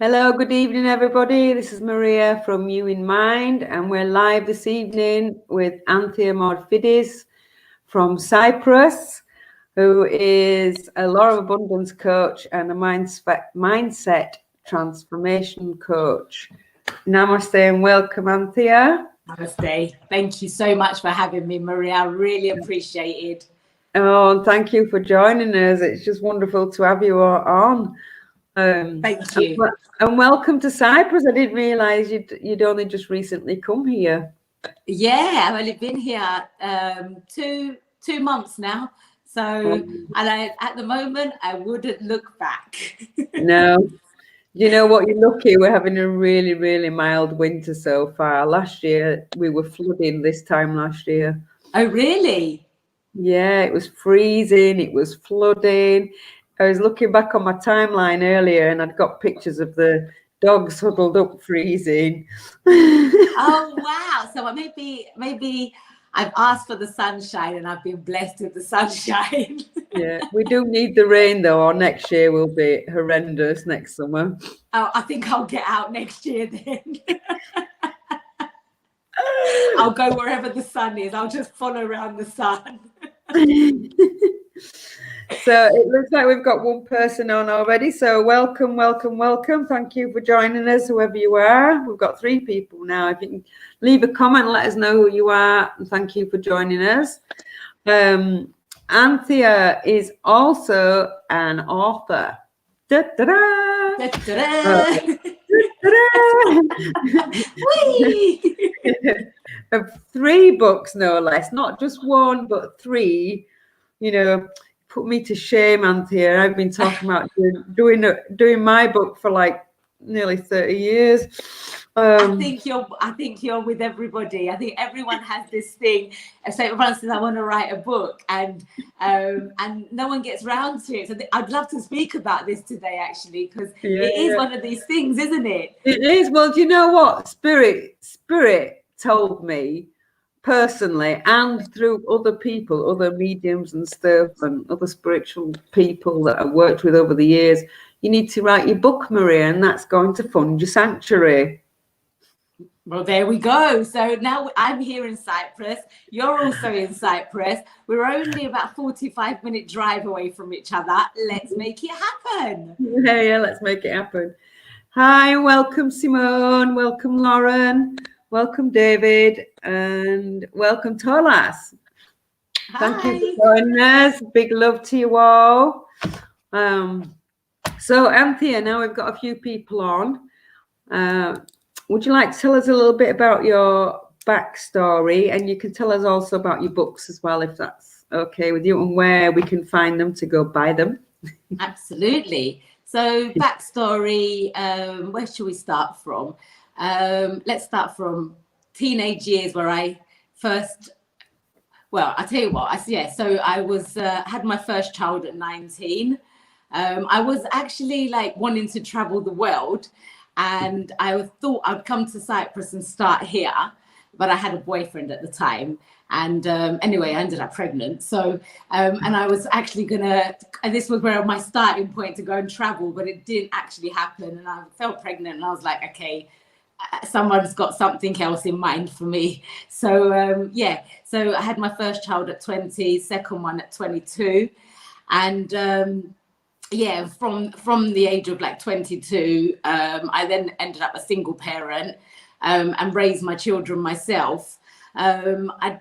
Hello, good evening, everybody. This is Maria from You in Mind, and we're live this evening with Anthea Morphitis from Cyprus, who is a law of abundance coach and a mindset transformation coach. Namaste and welcome, Anthea. Namaste. Thank you so much for having me, Maria. I really appreciate it. Oh, and thank you for joining us. It's just wonderful to have you on. Thank you. And welcome to Cyprus. I didn't realise you'd only just recently come here. Yeah, I've only been here 2 months now. So, at the moment, I wouldn't look back. No. You know what? You're lucky. We're having a really, really mild winter so far. Last year, we were flooding this time last year. Oh, really? Yeah, it was freezing. It was flooding. I was looking back on my timeline earlier and I'd got pictures of the dogs huddled up freezing. Oh, wow. So maybe I've asked for the sunshine and I've been blessed with the sunshine. Yeah, we do need the rain though, or next year will be horrendous next summer. Oh, I think I'll get out next year then. I'll go wherever the sun is. I'll just follow around the sun. So it looks like we've got one person on already. So welcome, welcome, welcome. Thank you for joining us, whoever you are. We've got 3 people now. If you can leave a comment, let us know who you are. And thank you for joining us. Anthea is also an author. Da, da, da. Da, da, da. Of 3 books, no less. Not just 1, but 3. You know, put me to shame, Anthea. I've been talking about doing my book for like nearly 30 years. I think you're with everybody. I think everyone has this thing. So everyone says, "I want to write a book," and no one gets round to it. So I'd love to speak about this today, actually, because it is one of these things, isn't it? It is. Well, do you know what? Spirit told me personally, and through other people, other mediums and stuff, and other spiritual people that I've worked with over the years, you need to write your book, Maria, and that's going to fund your sanctuary. Well, there we go. So now I'm here in Cyprus. You're also in Cyprus. We're only about 45-minute drive away from each other. Let's make it happen. Yeah, let's make it happen. Hi, welcome Simone, welcome Lauren, welcome David, and welcome Tolas. Thank you for joining us. Big love to you all. So Anthea, now we've got a few people on. Would you like to tell us a little bit about your backstory, and you can tell us also about your books as well, if that's okay with you, and where we can find them to go buy them? Absolutely. So backstory, where should we start from? Let's start from teenage years where I first, well, I'll tell you what, so I was, had my first child at 19. I was actually like wanting to travel the world, and I thought I'd come to Cyprus and start here, but I had a boyfriend at the time. And anyway, I ended up pregnant. So, and I was actually and this was where my starting point to go and travel, but it didn't actually happen. And I felt pregnant and I was like, okay, someone's got something else in mind for me. So, so I had my first child at 20, second one at 22. And from the age of like 22, I then ended up a single parent and raised my children myself. I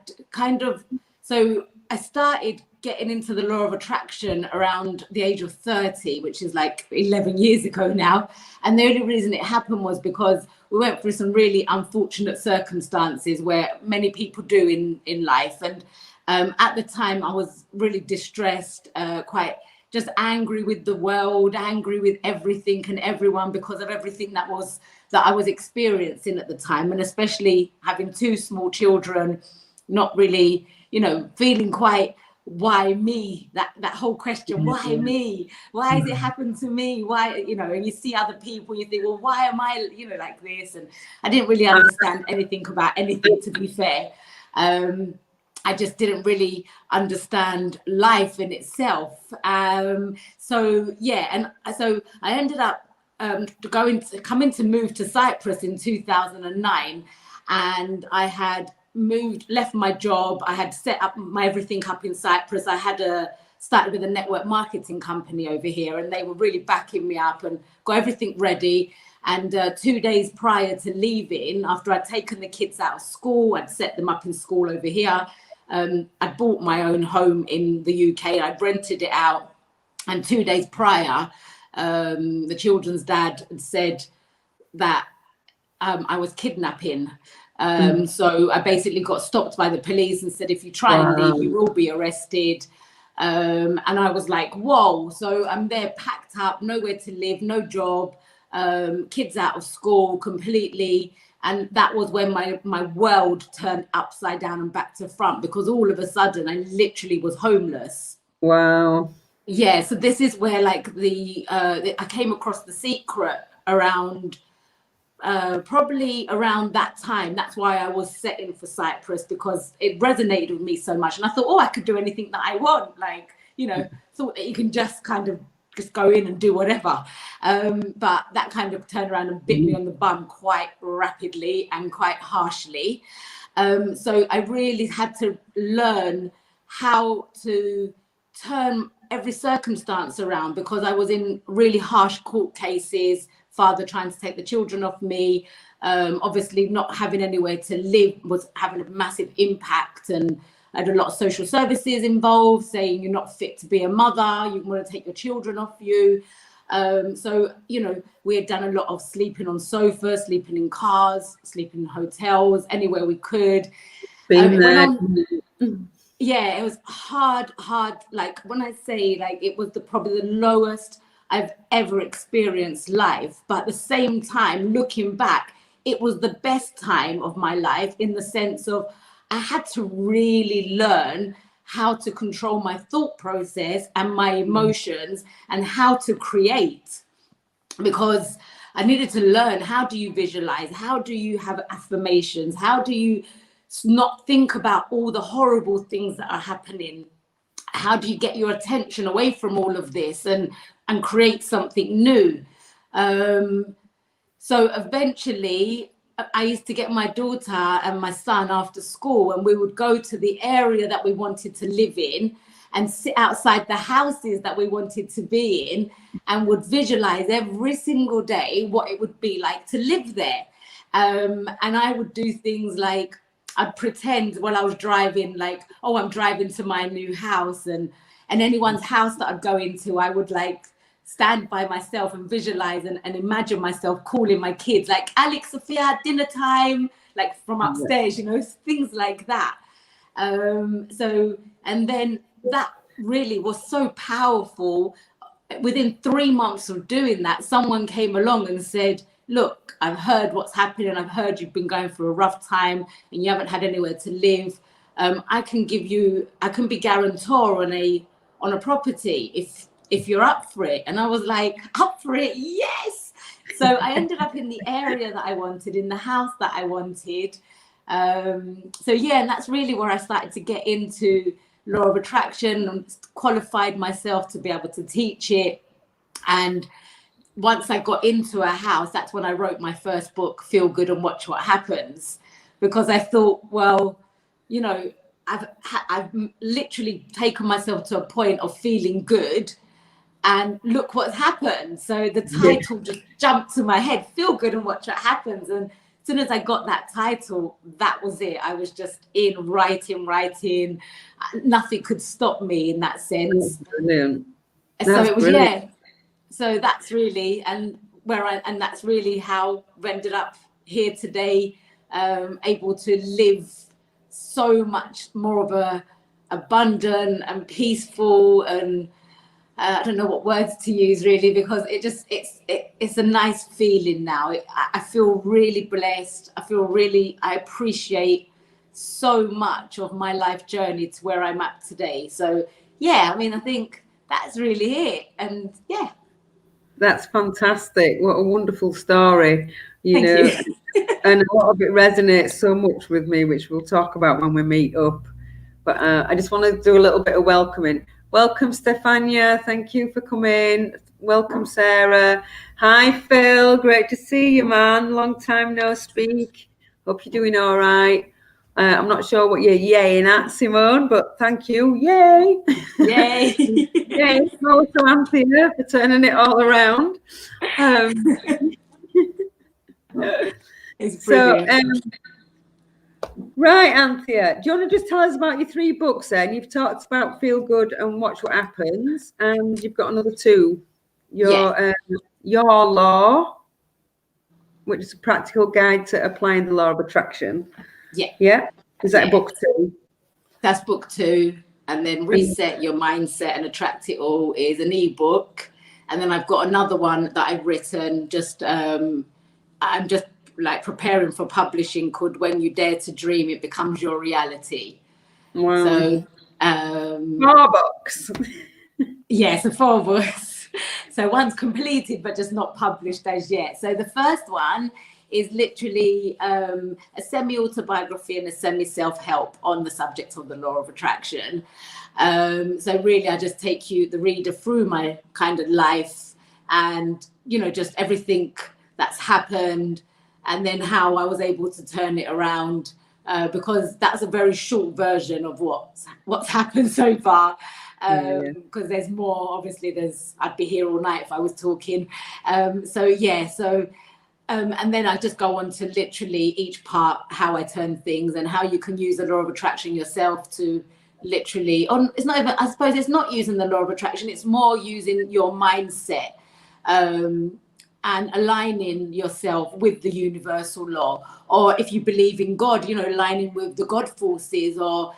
started getting into the law of attraction around the age of 30, which is like 11 years ago now. And the only reason it happened was because we went through some really unfortunate circumstances where many people do in life. And at the time I was really distressed, quite just angry with the world, angry with everything and everyone because of everything that I was experiencing at the time, and especially having 2 small children, not really, feeling quite, why me? That whole question, why me? Why has it happened to me? Why, and you see other people, you think, well, why am I, like this? And I didn't really understand anything about anything, to be fair. I just didn't really understand life in itself. So I ended up to move to Cyprus in 2009, and I had left my job. I had set up everything up in Cyprus. I had started with a network marketing company over here, and they were really backing me up and got everything ready. And 2 days prior to leaving, after I'd taken the kids out of school, I'd set them up in school over here. I bought my own home in the UK. I'd rented it out, and 2 days prior, the children's dad had said that I was kidnapping. So I basically got stopped by the police and said, if you try and leave, you will be arrested. And I was like, whoa. So I'm there packed up, nowhere to live, no job, kids out of school completely. And that was when my world turned upside down and back to front, because all of a sudden I literally was homeless. Wow. Yeah, so this is where like I came across The Secret around probably around that time. That's why I was setting for Cyprus, because it resonated with me so much. And I thought, oh, I could do anything that I want. Like, you know, thought that you can just kind of just go in and do whatever. But that kind of turned around and bit me on the bum quite rapidly and quite harshly. So I really had to learn how to turn every circumstance around, because I was in really harsh court cases, father trying to take the children off me, obviously not having anywhere to live was having a massive impact, and I had a lot of social services involved saying you're not fit to be a mother, you want to take your children off you. So, you know, we had done a lot of sleeping on sofas, sleeping in cars, sleeping in hotels, anywhere we could. Yeah, it was hard. Like when I say, like, it was probably the lowest I've ever experienced life. But at the same time, looking back, it was the best time of my life, in the sense of I had to really learn how to control my thought process and my emotions and how to create, because I needed to learn, how do you visualize? How do you have affirmations? How do you not think about all the horrible things that are happening? How do you get your attention away from all of this and create something new? So eventually I used to get my daughter and my son after school, and we would go to the area that we wanted to live in and sit outside the houses that we wanted to be in, and would visualize every single day what it would be like to live there. And I would do things like, I'd pretend while I was driving, like, oh, I'm driving to my new house, and anyone's house that I'd go into, I would like stand by myself and visualize and imagine myself calling my kids, like, Alex, Sophia, dinner time, like from upstairs, you know, things like that. So, and then that really was so powerful. Within 3 months of doing that, someone came along and said, look, I've heard what's happening. I've heard you've been going through a rough time and you haven't had anywhere to live. I can be guarantor on a property if you're up for it. And I was like, up for it, yes. So I ended up in the area that I wanted, in the house that I wanted. So yeah, and that's really where I started to get into law of attraction and qualified myself to be able to teach it. And once I got into a house, that's when I wrote my first book, Feel Good and Watch What Happens, because I thought, well, you know, I've literally taken myself to a point of feeling good, and look what's happened. So the title just jumped to my head, Feel Good and Watch What Happens. And as soon as I got that title, that was it. I was just in writing. Nothing could stop me in that sense. Brilliant. So it was brilliant. Yeah. So that's really, and that's really how we ended up here today, able to live so much more of a abundant and peaceful, and I don't know what words to use really, because it's a nice feeling now. I feel really blessed. I appreciate so much of my life journey to where I'm at today. So yeah, I mean, I think that's really it. And yeah. That's fantastic. What a wonderful story, you Thank know. You. And a lot of it resonates so much with me, which we'll talk about when we meet up. But I just want to do a little bit of welcoming. Welcome, Stefania. Thank you for coming. Welcome, Sarah. Hi, Phil. Great to see you, man. Long time no speak. Hope you're doing all right. I'm not sure what you're yaying at, Simone, but thank you. Yay. Yay. Yay. Also, Anthea for turning it all around. It's brilliant. Right, Anthea, do you want to just tell us about your 3 books then? You've talked about Feel Good and Watch What Happens, and you've got another 2. Your Law, which is a practical guide to applying the law of attraction. Yeah. Yeah? Is that book 2? That's book 2. And then Reset Your Mindset and Attract It All is an ebook. And then I've got another one that I've written, I'm just like preparing for publishing, called When You Dare to Dream, It Becomes Your Reality. Wow. So 4 books. Yeah, so 4 books. So one's completed but just not published as yet. So the first one is literally a semi-autobiography and a semi-self-help on the subject of the law of attraction. So really I just take the reader through my kind of life and, just everything that's happened, and then how I was able to turn it around, because that's a very short version of what's happened so far. Because there's more, obviously I'd be here all night if I was talking. And then I just go on to literally each part, how I turn things and how you can use the law of attraction yourself to literally, it's not even, I suppose it's not using the law of attraction, it's more using your mindset, and aligning yourself with the universal law. Or if you believe in God, aligning with the God forces, or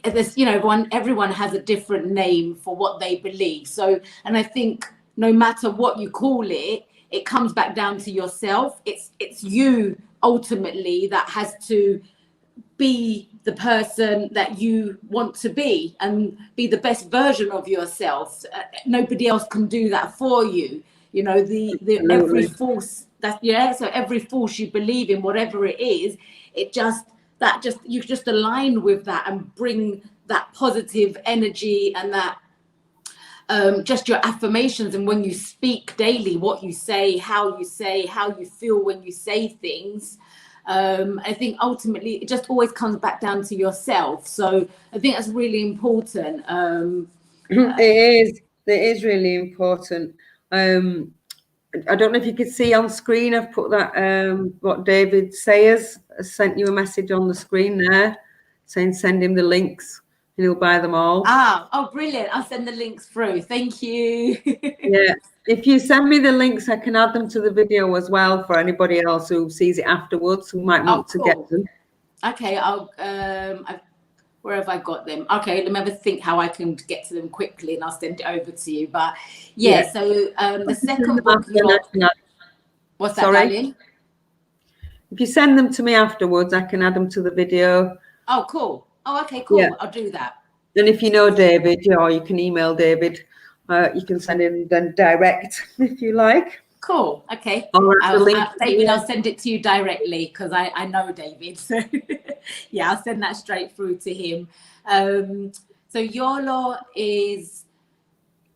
everyone has a different name for what they believe. So, and I think no matter what you call it, it comes back down to yourself. It's you ultimately that has to be the person that you want to be and be the best version of yourself. Nobody else can do that for you. Every force so every force you believe in, whatever it is, you just align with that and bring that positive energy and that just your affirmations, and when you speak daily, what you say, how you feel when you say things. I think ultimately it just always comes back down to yourself. So I think that's really important. It is really important. I don't know if you could see on screen, I've put that what David Sayers has sent you a message on the screen there saying send him the links and he'll buy them all. Oh, brilliant. I'll send the links through. Thank you. Yeah, if you send me the links, I can add them to the video as well for anybody else who sees it afterwards who might want to get them. Okay, where have I got them? Okay, let me have a think how I can get to them quickly and I'll send it over to you. But so the second book, what's that, darling? If you send them to me afterwards, I can add them to the video. Oh, cool. Oh, okay, cool. Yeah. I'll do that. And if you know David, or you can email David. You can send him then direct if you like. Cool. Okay. David, I'll send it to you directly because I know David. So yeah, I'll send that straight through to him. So YOLO is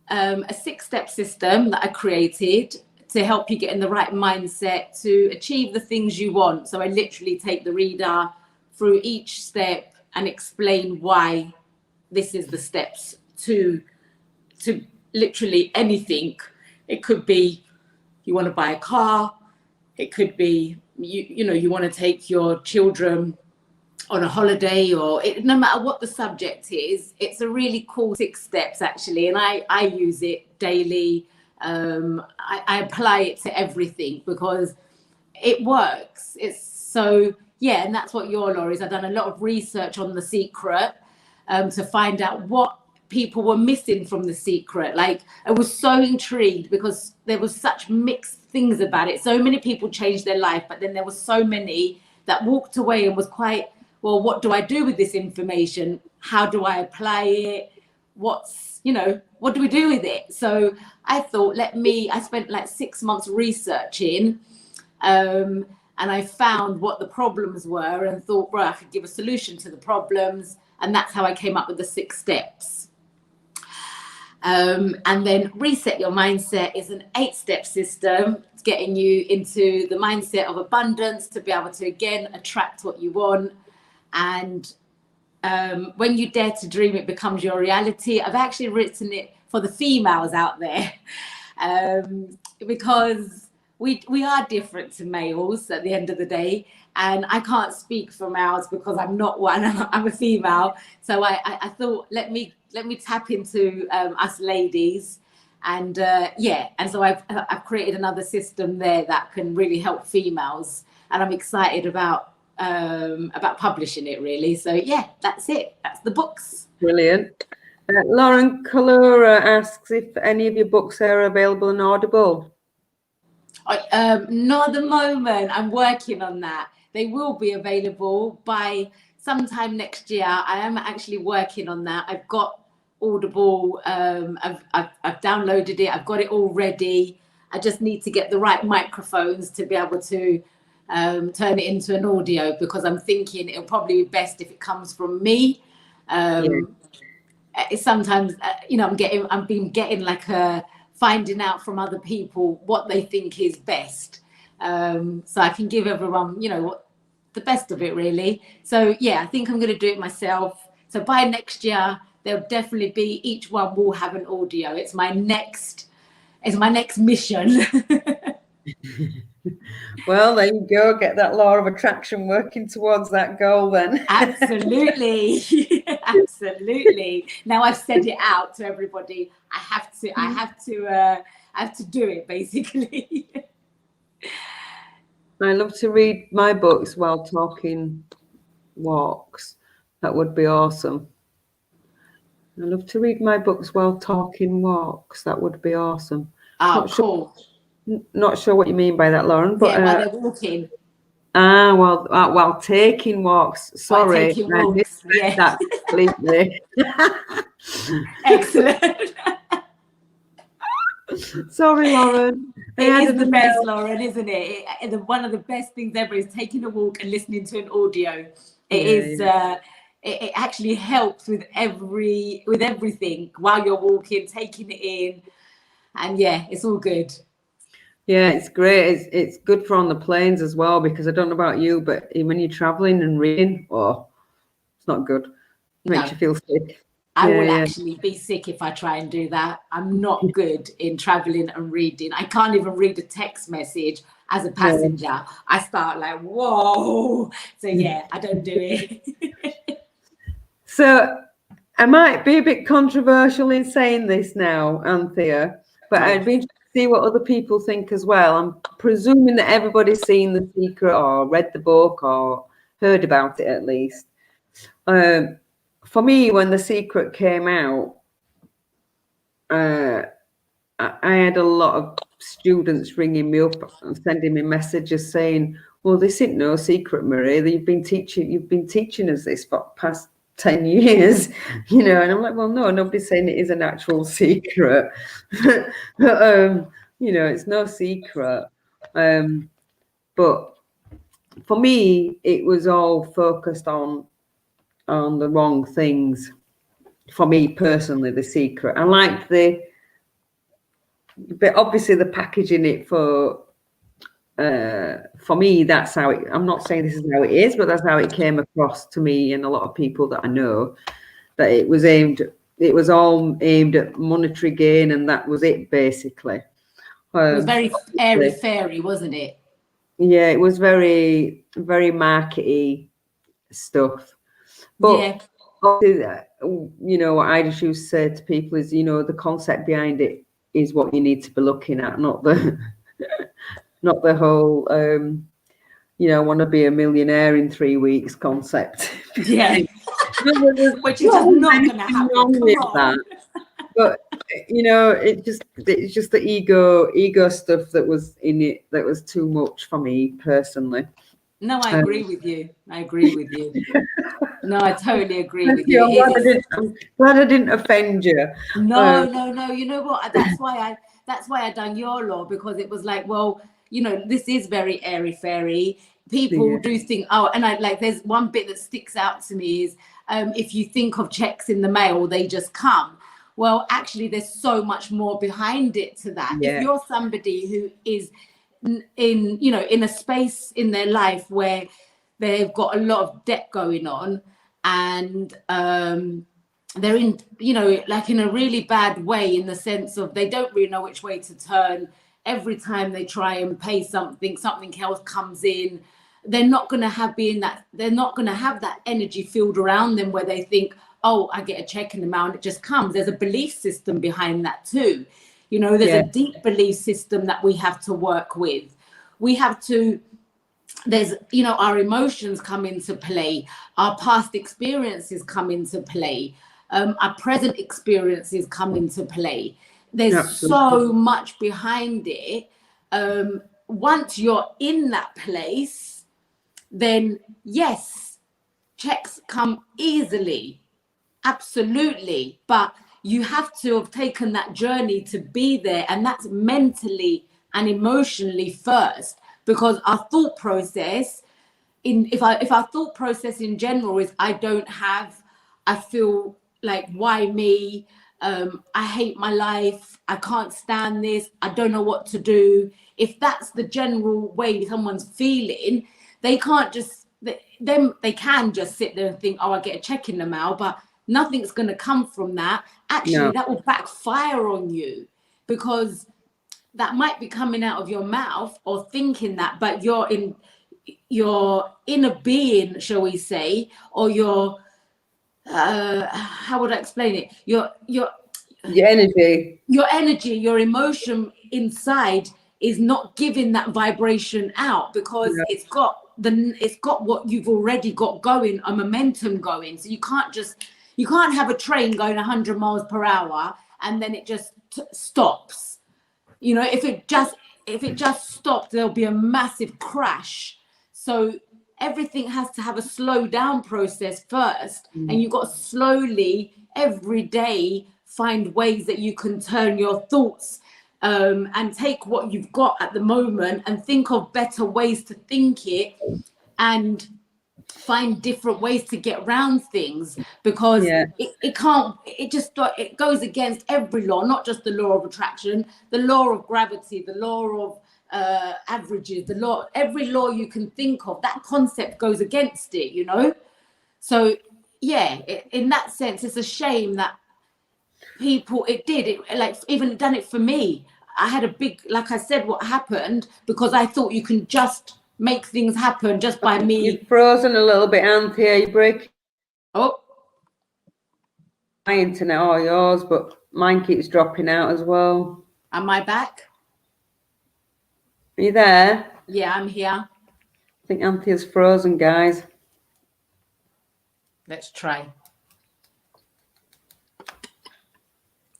a 6-step system that I created to help you get in the right mindset to achieve the things you want. So I literally take the reader through each step and explain why this is the steps to literally anything. It could be you want to buy a car. It could be you want to take your children on a holiday, or no matter what the subject is. It's a really cool 6 steps actually, and I use it daily. I apply it to everything because it works. It's so and that's what YOLO is. I've done a lot of research on The Secret to find out what people were missing from The Secret. Like, I was so intrigued because there was such mixed things about it. So many people changed their life, but then there were so many that walked away and was quite, well, what do I do with this information? How do I apply it? What do we do with it? So I thought, I spent like 6 months researching, and I found what the problems were and thought, I could give a solution to the problems. And that's how I came up with the 6 steps. And then Reset Your Mindset is an 8-step system. It's getting you into the mindset of abundance to be able to, again, attract what you want. And when you dare to dream, it becomes your reality. I've actually written it for the females out there, because we are different to males at the end of the day. And I can't speak for males because I'm not one. I'm a female. So I thought, let me tap into us ladies. And and so I've created another system there that can really help females. And I'm excited about publishing it, really. So yeah, that's it. That's the books. Brilliant. Lauren Kalura asks if any of your books are available on Audible. Not at the moment. I'm working on that. They will be available by sometime next year. I am actually working on that. I've got Audible. I've downloaded it. I've got it all ready. I just need to get the right microphones to be able to turn it into an audio, because I'm thinking it'll probably be best if it comes from me. Sometimes, I've been getting like finding out from other people what they think is best, so I can give everyone, the best of it, really. So yeah, I think I'm going to do it myself. So by next year, there'll definitely be, each one will have an audio. It's my next mission. Well, there you go. Get that law of attraction working towards that goal then. Absolutely. Absolutely. Now I've said it out to everybody. I have to do it, basically. I love to read my books while talking walks. That would be awesome. I love to read my books while talking walks. That would be awesome. Oh, cool. Not sure what you mean by that, Lauren. But while they're walking. While taking walks. Sorry, taking walks. Yeah. That completely. Excellent. Sorry, Lauren. It is the best, Lauren, isn't it? One of the best things ever is taking a walk and listening to an audio. It actually helps with everything while you're walking, taking it in, and yeah, it's all good. Yeah, it's great. It's good for on the planes as well, because I don't know about you, but when you're traveling and reading, it's not good. It makes you feel sick. I will actually be sick if I try and do that. I'm not good in traveling and reading. I can't even read a text message as a passenger. Yeah. I start like, whoa. So yeah, I don't do it. So I might be a bit controversial in saying this now, Anthea, but I'd be interested to see what other people think as well. I'm presuming that everybody's seen The Secret or read the book or heard about it at least. For me, when The Secret came out, I had a lot of students ringing me up and sending me messages saying, well, this isn't no secret, Maria. You've been teaching us this for the past 10 years, and I'm like, well, no, nobody's saying it is an actual secret. But, it's no secret. But for me, it was all focused on the wrong things. For me personally, The Secret. I liked but obviously the packaging it for me, that's how it, I'm not saying this is how it is, but that's how it came across to me and a lot of people that I know, that it was all aimed at monetary gain, and that was it basically. It was very airy fairy, wasn't it? Yeah, it was very, very markety stuff. But what I just used to say to people is, the concept behind it is what you need to be looking at, not the whole I want to be a millionaire in 3 weeks concept. Yeah. Which is just not going to happen. That. But it's just the ego stuff that was in it that was too much for me personally. No, I agree with you. No, I totally agree with you. I'm glad I didn't offend you. No. You know what? That's why I done YOLO, because it was like, well, this is very airy fairy. People do think, and there's one bit that sticks out to me is, if you think of checks in the mail, they just come. Well, actually, there's so much more behind it to that. Yeah. If you're somebody who is in a space in their life where they've got a lot of debt going on, and they're in, like in a really bad way, in the sense of they don't really know which way to turn. Every time they try and pay something else comes in. They're not going to have that energy filled around them where they think, oh, I get a check in the mail and it just comes. There's a belief system behind that too. There's a deep belief system that we have to work with. There's our emotions come into play, our past experiences come into play, our present experiences come into play. There's Absolutely. so much behind it. Once you're in that place, then yes, checks come easily, absolutely, but you have to have taken that journey to be there, and that's mentally and emotionally first, because our thought process if our thought process in general is I feel like, why me, I hate my life, I can't stand this, I don't know what to do. If that's the general way someone's feeling, they can just sit there and think, oh, I get a check in the mail, but nothing's going to come from that. Actually, that will backfire on you, because that might be coming out of your mouth or thinking that, but your inner being, shall we say, or your how would I explain it? Your energy, your emotion inside is not giving that vibration out, because it's got what you've already got going, a momentum going. So you can't have a train going 100 miles per hour and then it just stops. If it just stopped, there'll be a massive crash. So everything has to have a slow down process first, and you've got to slowly every day find ways that you can turn your thoughts and take what you've got at the moment and think of better ways to think it, and find different ways to get around things, because it goes against every law, not just the law of attraction, the law of gravity, the law of averages, every law you can think of, that concept goes against it. So in that sense, it's a shame that people, like even done it for me. I had a big, like I said, what happened, because I thought you can just make things happen just by me. You've frozen a little bit, Anthea. You break. Oh, my internet or yours, but mine keeps dropping out as well. Am I back? Are you there? Yeah, I'm here. I think Anthea's frozen, guys. Let's try.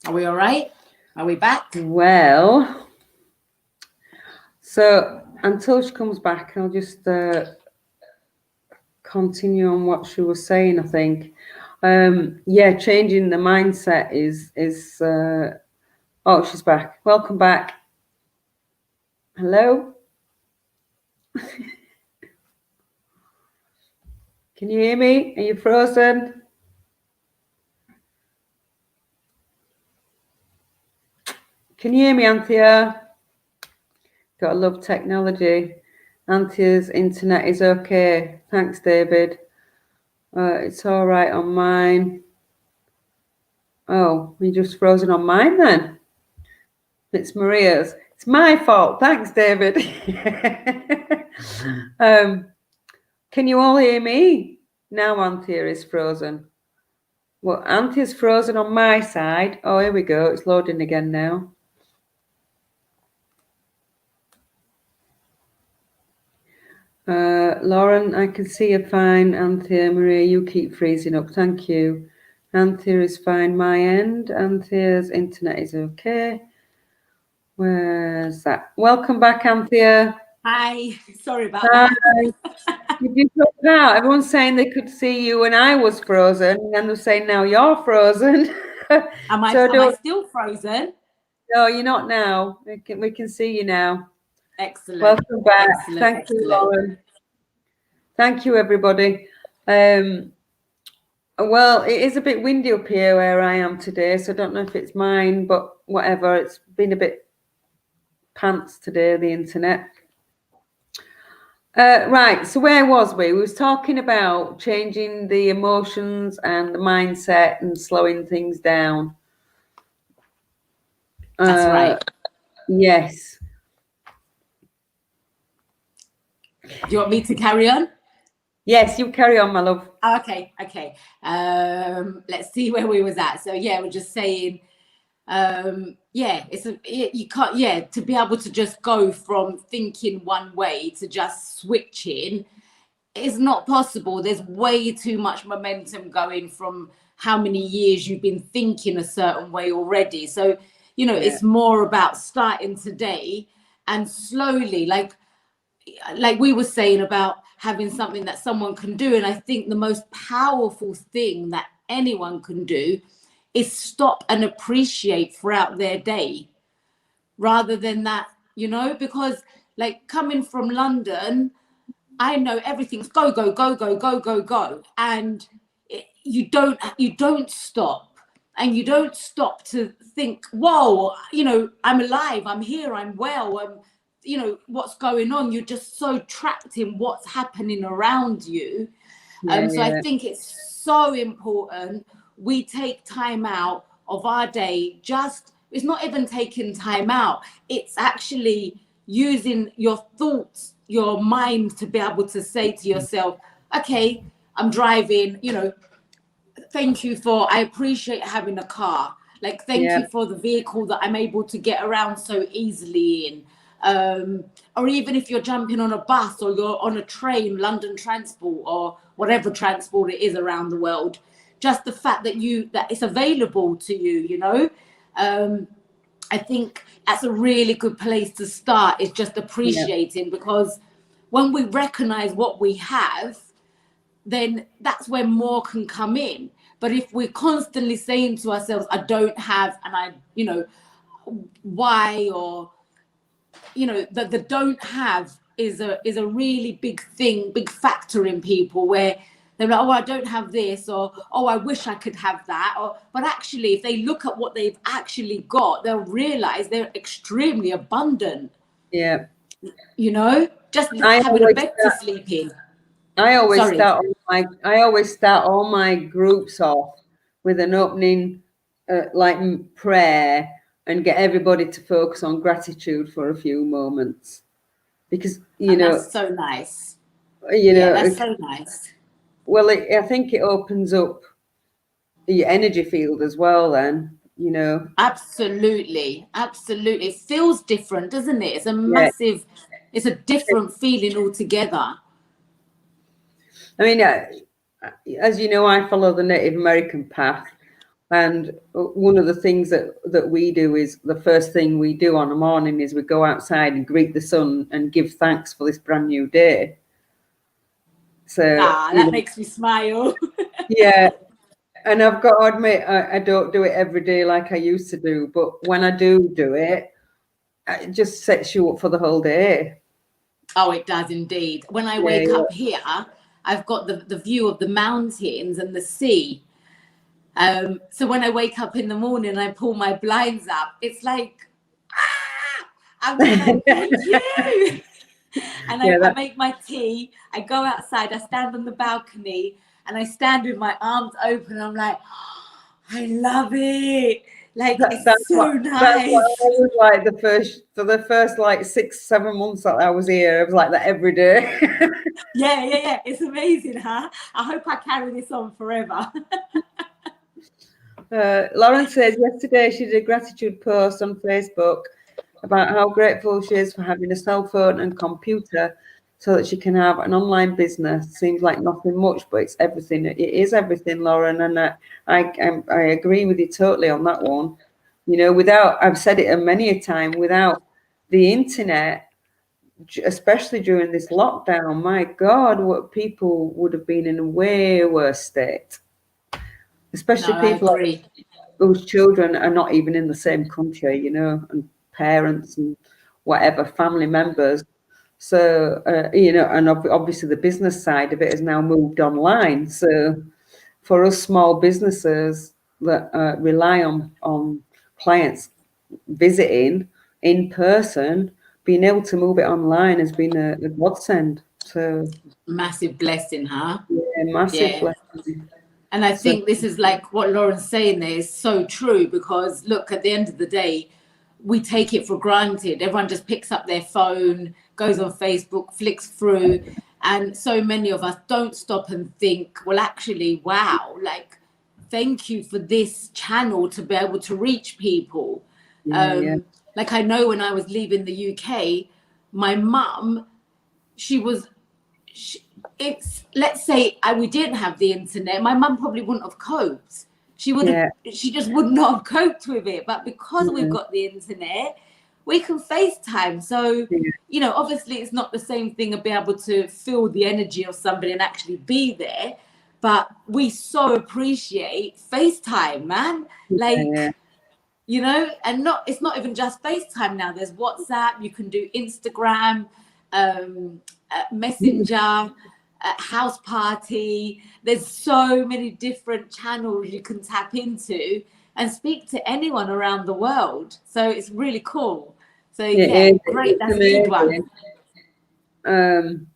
Are we all right? Are we back? Well, so until she comes back, I'll just continue on what she was saying, I think. Changing the mindset is oh, she's back. Welcome back. Hello? Can you hear me? Are you frozen? Can you hear me, Anthea? Gotta love technology. Anthea's internet is okay. Thanks, David. It's all right on mine. Oh, we just frozen on mine then. It's Maria's. It's my fault. Thanks, David. Can you all hear me? Now Anthea is frozen. Well, Anthea's frozen on my side. Oh, here we go. It's loading again now. Lauren, I can see you fine. Anthea, Maria, you keep freezing up. Thank you. Anthea is fine my end. Anthea's internet is okay. Where's that? Welcome back, Anthea. Hi. Sorry about that. Did you drop out? Everyone's saying they could see you when I was frozen, and then they're saying now you're frozen. Am I still frozen? No, you're not now. We can see you now. Excellent. Welcome back. Excellent. Thank you, Lauren. Thank you, everybody. Well, it is a bit windy up here where I am today, so I don't know if it's mine, but whatever. It's been a bit pants today, the internet. Right, so where was we? We was talking about changing the emotions and the mindset and slowing things down. That's right. Yes. Do you want me to carry on? Yes, you carry on, my love. Okay. Let's see where we was at. So yeah, we're just saying, you can't, to be able to just go from thinking one way to just switching is not possible. There's way too much momentum going from how many years you've been thinking a certain way already. So, it's more about starting today and slowly, like we were saying about having something that someone can do. And I think the most powerful thing that anyone can do is stop and appreciate throughout their day rather than that, because like coming from London, I know everything's go, go, go, go, go, go, go. And you don't stop. And you don't stop to think, whoa, I'm alive, I'm here, I'm well, what's going on. You're just so trapped in what's happening around you. So I think it's so important we take time out of our day. It's not even taking time out, it's actually using your thoughts, your mind, to be able to say to yourself, okay, I'm driving, I appreciate having a car. Like, thank you for the vehicle that I'm able to get around so easily in. Or even if you're jumping on a bus or you're on a train, London Transport or whatever transport it is around the world, just the fact that it's available to you, I think that's a really good place to start, is just appreciating, because when we recognize what we have, then that's where more can come in. But if we're constantly saying to ourselves, I don't have, and why, or, the don't have is a really big thing, big factor in people, where they're like, oh, I don't have this, or, oh, I wish I could have that. But actually, if they look at what they've actually got, they'll realize they're extremely abundant. Yeah. Just having a bed to sleep in. I always start all my groups off with an opening like prayer, and get everybody to focus on gratitude for a few moments, because that's so nice. That's so nice. Well, I think it opens up your energy field as well. Then absolutely, it feels different, doesn't it? It's a massive, it's a different feeling altogether. I mean, as you know, I follow the Native American path, and one of the things that we do is, the first thing we do on a morning is we go outside and greet the sun and give thanks for this brand new day. So that makes me smile. Yeah, and I've got to admit, I don't do it every day like I used to do, but when I do it just sets you up for the whole day. Oh, it does indeed. When I wake up here, I've got the view of the mountains and the sea. So when I wake up in the morning, I pull my blinds up. It's like, I'm like, thank you. And I make my tea. I go outside. I stand on the balcony and I stand with my arms open. I'm like, oh, I love it. Like, it's so nice. That's what I was like for the first like 6-7 months that I was here. I was like that every day. Yeah. It's amazing, huh? I hope I carry this on forever. Lauren says yesterday she did a gratitude post on Facebook about how grateful she is for having a cell phone and computer so that she can have an online business. Seems like nothing much, but it's everything. It is everything, Lauren, and I agree with you totally on that one. I've said it many a time, without the internet, especially during this lockdown, my God, what people would have been in a way worse state. Especially people whose children are not even in the same country, and parents and whatever, family members. So, and obviously the business side of it has now moved online. So for us small businesses that rely on clients visiting in person, being able to move it online has been a godsend. So massive blessing, huh? yeah, massive Yeah. blessing. And I So, think this is like what Lauren's saying there is so true, because look, at the end of the day, we take it for granted. Everyone just picks up their phone, goes on Facebook, flicks through, and so many of us don't stop and think, well, actually, wow, like, thank you for this channel to be able to reach people. yeah. Like, I know when I was leaving the UK, my mum, it's, let's say we didn't have the internet, my mum probably wouldn't have coped. She just would not have coped with it. But because we've got the internet, we can FaceTime. So, you know, obviously it's not the same thing of being able to feel the energy of somebody and actually be there. But we so appreciate FaceTime, man. Like, you know, and it's not even just FaceTime now. There's WhatsApp, you can do Instagram, Messenger, House Party. There's so many different channels you can tap into and speak to anyone around the world. So it's really cool. So yeah, great. That's amazing. A good one.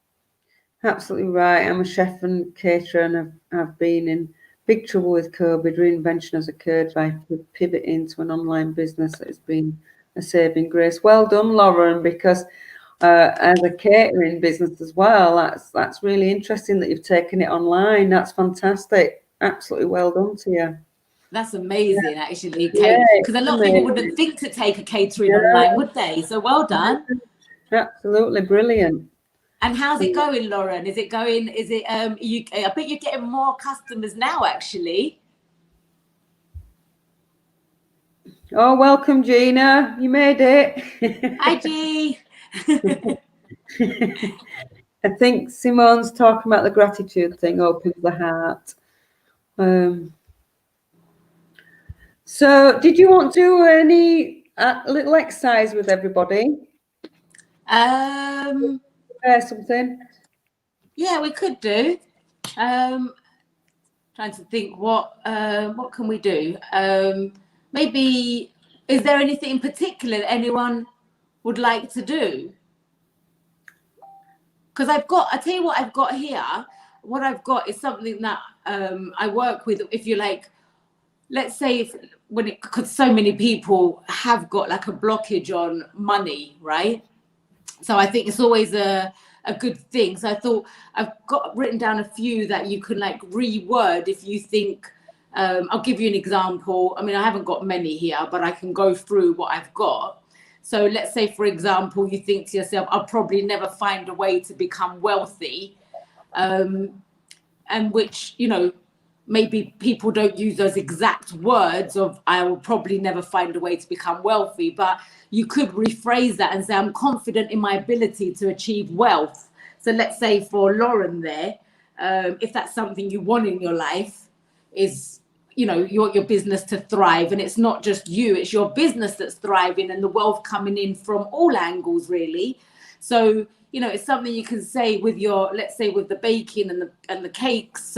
Absolutely right. I'm a chef and caterer, and I've been in big trouble with COVID. Reinvention has occurred by pivoting to an online business. It's been a saving grace. Well done, Lauren, because as a catering business as well, that's really interesting that you've taken it online. That's fantastic. Absolutely well done to you. That's amazing, actually, Kate. Because a lot of people wouldn't think to take a catering online, would they? So well done. Absolutely brilliant. And how's it going, Lauren? Is it going? Is it? I bet you're getting more customers now, actually. Oh, welcome, Gina. You made it. Hi, G. I think Simone's talking about the gratitude thing opens the heart. So, did you want to do any little exercise with everybody? Something. Yeah, we could do. Trying to think what can we do? Maybe, is there anything in particular that anyone would like to do? Because I tell you what I've got here. What I've got is something that I work with. If you like, let's say because so many people have got like a blockage on money, right? So I think it's always a good thing. So I thought I've got written down a few that you can like reword if you think. I'll give you an example. I mean, I haven't got many here, but I can go through what I've got. So let's say, for example, you think to yourself, I'll probably never find a way to become wealthy. And which, you know, maybe people don't use those exact words of I will probably never find a way to become wealthy, but you could rephrase that and say, I'm confident in my ability to achieve wealth. So let's say for Lauren there, if that's something you want in your life, is, you know, you want your business to thrive, and it's not just you, it's your business that's thriving and the wealth coming in from all angles, really. So, you know, it's something you can say with your, let's say with the baking and the cakes,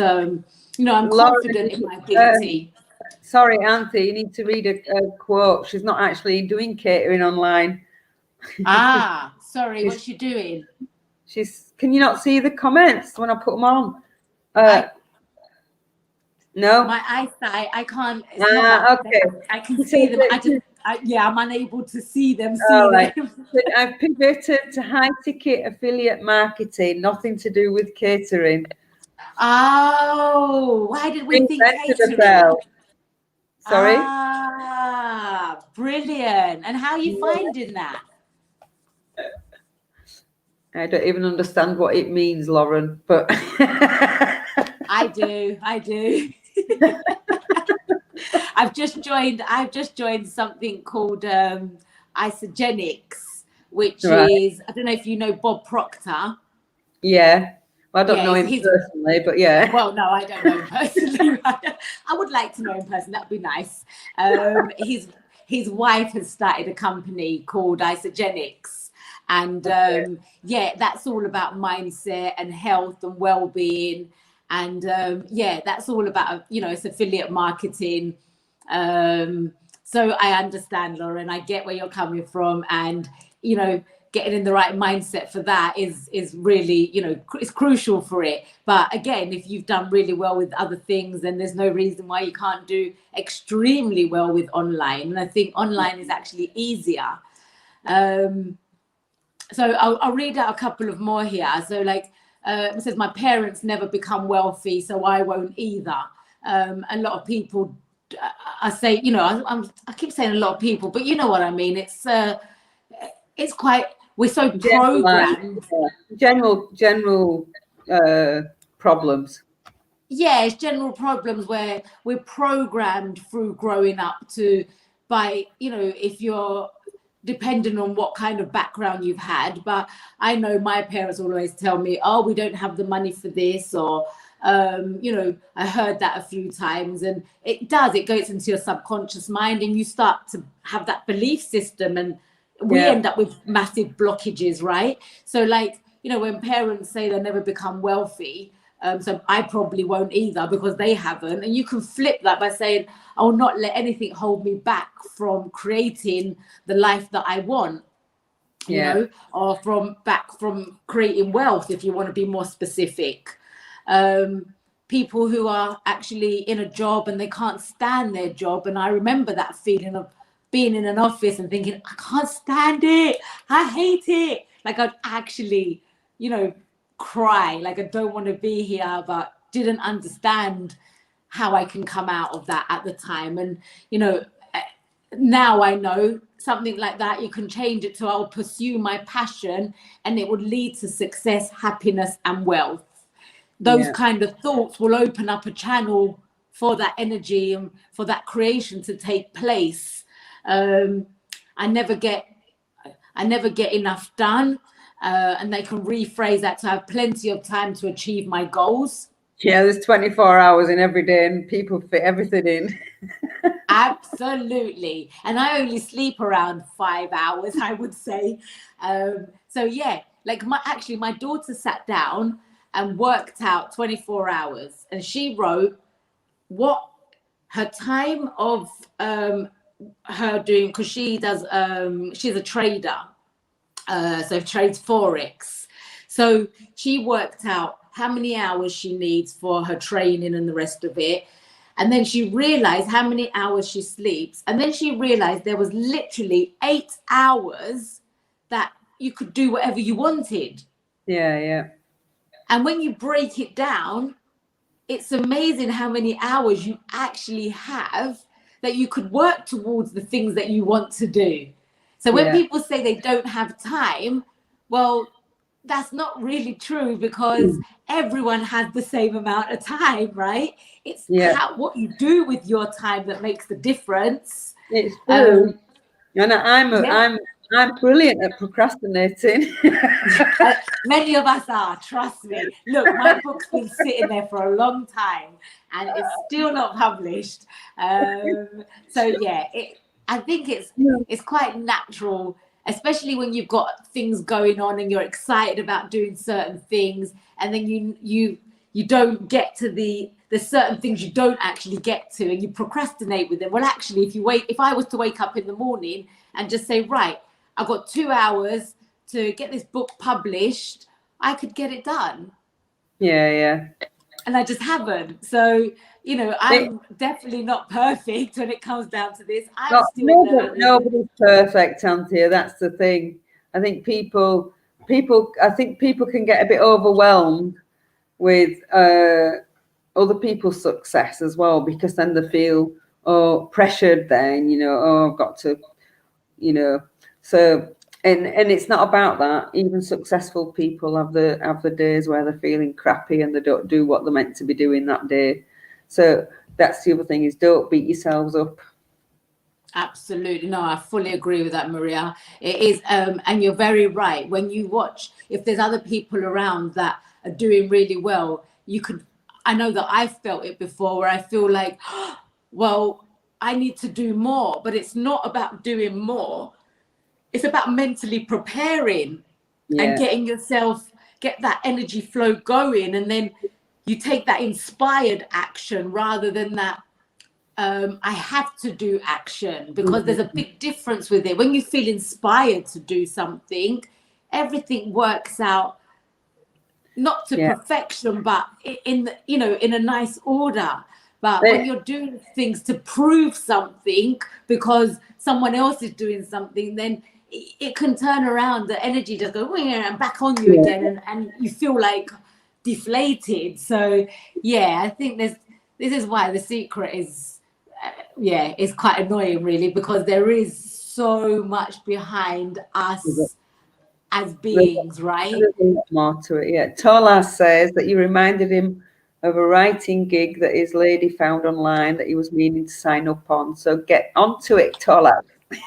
you know, I'm confident in my ability. Sorry, Anthea, you need to read a quote. She's not actually doing catering online. Sorry, what's she doing? Can you not see the comments when I put them on? No, my eyesight, I can't. Okay, I can see them. I'm unable to see them. Right. I've pivoted to high ticket affiliate marketing, nothing to do with catering. Oh, why did we think catering? Sorry. Brilliant. And how are you finding that? I don't even understand what it means, Lauren, but I do. I've just joined something called Isogenics, which is, I don't know if you know Bob Proctor. Yeah. Well, I don't know him personally, but yeah. Well, no, I don't know him personally. I would like to know him personally. That'd be nice. His wife has started a company called Isogenics. And that's all about mindset and health and well-being. And yeah, that's all about, you know, it's affiliate marketing. So I understand, Lauren, I get where you're coming from, and, you know, getting in the right mindset for that is really, you know, it's crucial for it. But again, if you've done really well with other things, then there's no reason why you can't do extremely well with online. And I think online is actually easier. So I'll read out a couple of more here. So like, it says, my parents never become wealthy, so I won't either. A lot of people, I say, you know, I keep saying a lot of people, but you know what I mean. It's quite, we're so programmed. General problems. Yeah, it's general problems where we're programmed through growing up by, you know, if you're depending on what kind of background you've had. But I know my parents always tell me, oh, we don't have the money for this, or you know, I heard that a few times, and it goes into your subconscious mind, and you start to have that belief system, and we end up with massive blockages, right? So like, you know, when parents say they'll never become wealthy, so I probably won't either, because they haven't. And you can flip that by saying, I will not let anything hold me back from creating the life that I want, you know, or from creating wealth, if you want to be more specific. People who are actually in a job and they can't stand their job. And I remember that feeling of being in an office and thinking, I can't stand it. I hate it. Like I'd actually, you know, cry, like I don't want to be here, but didn't understand how I can come out of that at the time. And, you know, now I know something like that, you can change it to, I'll pursue my passion and it would lead to success, happiness and wealth. Those kind of thoughts will open up a channel for that energy and for that creation to take place. I never get enough done. And they can rephrase that to have plenty of time to achieve my goals. Yeah, there's 24 hours in every day and people fit everything in. Absolutely. And I only sleep around 5 hours, I would say. So yeah, like my daughter sat down and worked out 24 hours, and she wrote what her time of her doing, because she does, she's a trader. So trades Forex. So she worked out how many hours she needs for her training and the rest of it. And then she realized how many hours she sleeps. And then she realized there was literally 8 hours that you could do whatever you wanted. Yeah. And when you break it down, it's amazing how many hours you actually have that you could work towards the things that you want to do. So when people say they don't have time, well, that's not really true, because everyone has the same amount of time, right? It's what you do with your time that makes the difference. It's true. And I'm brilliant at procrastinating. Many of us are, trust me. Look, my book's been sitting there for a long time and it's still not published. So yeah, I think it's quite natural, especially when you've got things going on and you're excited about doing certain things, and then you don't get to there's certain things you don't actually get to, and you procrastinate with them. Well, actually, if I was to wake up in the morning and just say, right, I've got 2 hours to get this book published, I could get it done. Yeah. And I just haven't. So, you know, I'm definitely not perfect when it comes down to this. I'm still learning. Nobody's perfect, Anthea. That's the thing. I think people can get a bit overwhelmed with other people's success as well, because then they feel pressured. Then I've got to, so. And it's not about that. Even successful people have the days where they're feeling crappy and they don't do what they're meant to be doing that day. So that's the other thing, is don't beat yourselves up. Absolutely. No, I fully agree with that, Maria. It is, and you're very right. When you watch, if there's other people around that are doing really well, I know that I've felt it before, where I feel like, well, I need to do more, but it's not about doing more. It's about mentally preparing and getting yourself, get that energy flow going. And then you take that inspired action rather than that I have to do action, because there's a big difference with it. When you feel inspired to do something, everything works out not to perfection, but in in a nice order. But when you're doing things to prove something because someone else is doing something, then it can turn around. The energy just goes and back on you again, and you feel like deflated. So yeah, I think this is why The Secret is it's quite annoying, really, because there is so much behind us as beings, right? There's a lot more to it, yeah. Tolas says that you reminded him of a writing gig that his lady found online that he was meaning to sign up on. So get onto it, Tolas.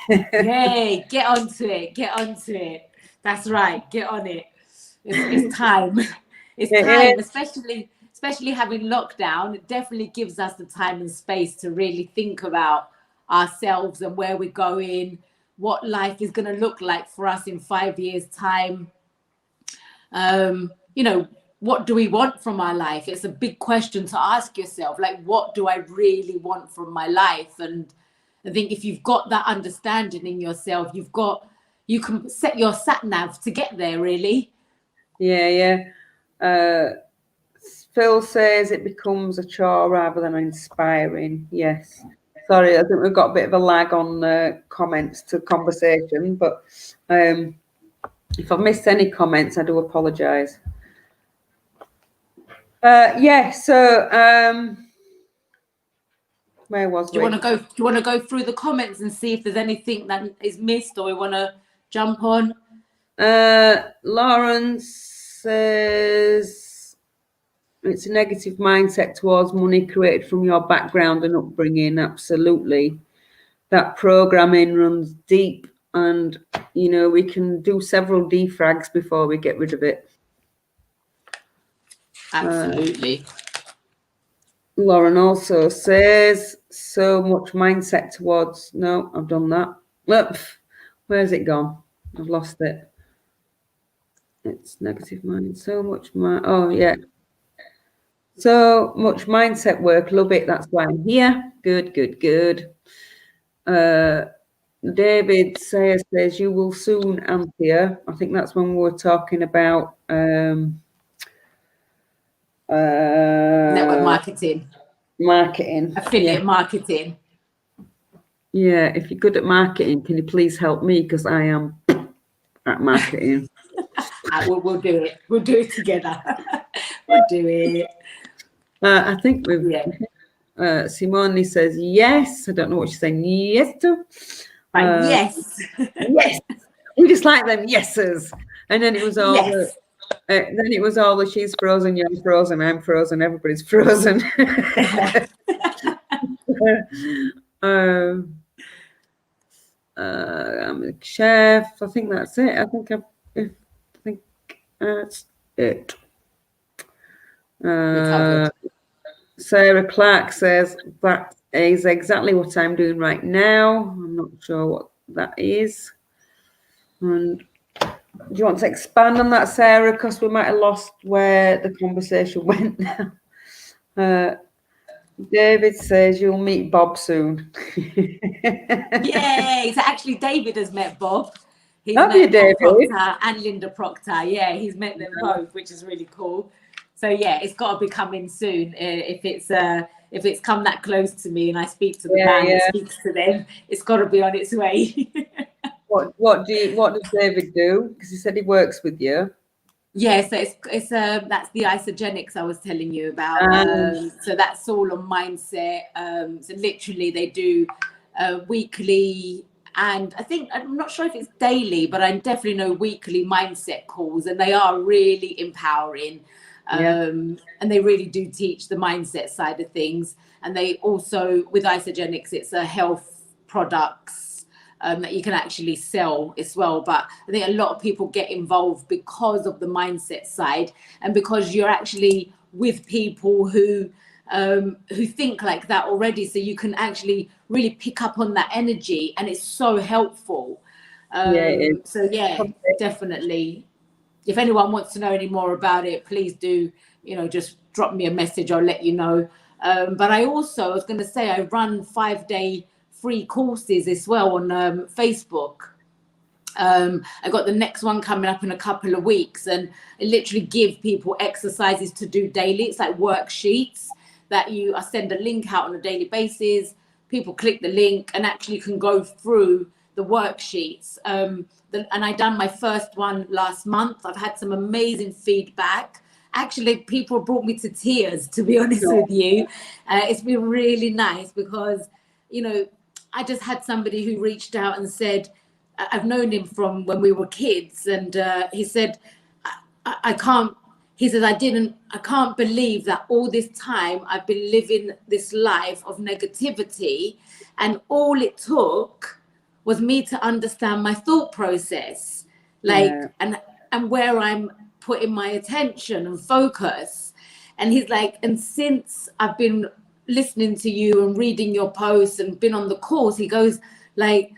Yay, get onto it. That's right, get on it. It's time. It's time, especially having lockdown. It definitely gives us the time and space to really think about ourselves and where we're going, what life is going to look like for us in 5 years' time. What do we want from our life? It's a big question to ask yourself. Like, what do I really want from my life? And I think if you've got that understanding in yourself, you can set your sat nav to get there, really. Yeah. Phil says it becomes a chore rather than inspiring. Yes. Sorry, I think we've got a bit of a lag on comments to conversation, but if I've missed any comments, I do apologise. So where was do you want to go through the comments and see if there's anything that is missed, or we want to jump on? Lawrence says it's a negative mindset towards money created from your background and upbringing. Absolutely. That programming runs deep, and we can do several defrags before we get rid of it. Absolutely. Lauren also says so much mindset towards. No, I've done that. Where's it gone? I've lost it. It's negative mind. So much mind. Oh yeah. So much mindset work. Love it. That's why I'm here. Good. David says you will soon, Anthea. I think that's when we were talking about network marketing, affiliate marketing. Yeah, if you're good at marketing, can you please help me, because I am at marketing. We'll do it. We'll do it together. We'll do it. I think we've. Simone says yes. I don't know what she's saying yes to. Yes. Yes. We just like them yeses. And then it was all the she's frozen, you're frozen, I'm frozen, everybody's frozen. I'm a chef. I think that's it. I think that's it. Sarah Clark says that is exactly what I'm doing right now. I'm not sure what that is. And do you want to expand on that, Sarah? Because we might have lost where the conversation went now. David says you'll meet Bob soon. Yay! So actually, David has met Bob. He's met David Proctor and Linda Proctor. Yeah, he's met them both, which is really cool. So yeah, it's got to be coming soon. If it's come that close to me and I speak to the band that speaks to them, it's got to be on its way. What does David do? Because he said he works with you. Yeah, so it's that's the isogenics I was telling you about. So that's all on mindset. So literally they do weekly, and I think, I'm not sure if it's daily, but I definitely know weekly mindset calls, and they are really empowering. And they really do teach the mindset side of things. And they also, with isogenics, it's a health products that you can actually sell as well. But I think a lot of people get involved because of the mindset side, and because you're actually with people who think like that already, so you can actually really pick up on that energy, and it's so helpful. So yeah, definitely. if anyone wants to know any more about it, please do, just drop me a message. I'll let you know. But I was going to say, I run 5-day free courses as well on Facebook. I got the next one coming up in a couple of weeks, and I literally give people exercises to do daily. It's like worksheets that I send a link out on a daily basis. People click the link and actually can go through the worksheets. And I done my first one last month. I've had some amazing feedback. Actually, people brought me to tears, to be honest with you. It's been really nice because, I just had somebody who reached out and said, I've known him from when we were kids, and he said, I can't believe that all this time I've been living this life of negativity, and all it took was me to understand my thought process, and where I'm putting my attention and focus. And he's like, and since I've been listening to you and reading your posts and been on the course, he goes, like,